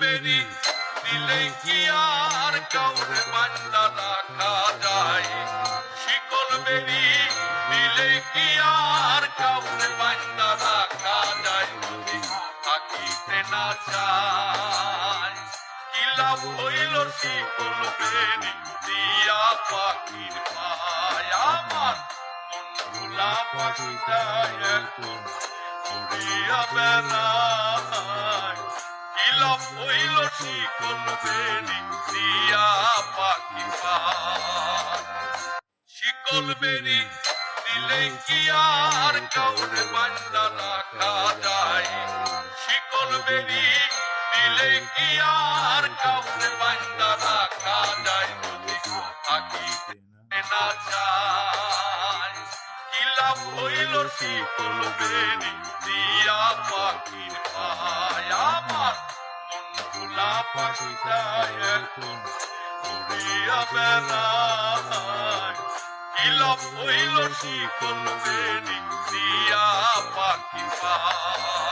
বেরি দিলে কি আর কাউরে বান্দা রাখা যায়? শিকল বেরি দিলে কি আর কাউরে বান্দা রাখা যায়? যদি থাকিতে না চায় কি লাভ হইল শিকল বেরি দিয়া পাখির পায়? আমার বন্ধুলা পাখিটা এখন উড়িয়া বেড়ায়, কি লাভ হইল শিকল বেরি দিয়া পাখির পায়? শিকল বেরি দিলে কি আর কাউরে বান্দা রাখা যায়? শিকল বেরি দিলে কি আর কাউরে বান্দা রাখা যায়? যদি থাকিতে না চায় কি লাভ হইল শিকল বেরি দিয়া পাখির পায়? আমার বন্ধুলা পাখিটা এখন উড়িয়া বেড়ায়, কি লাভ হইল শিকল বেরি দিয়া পাখির পায়?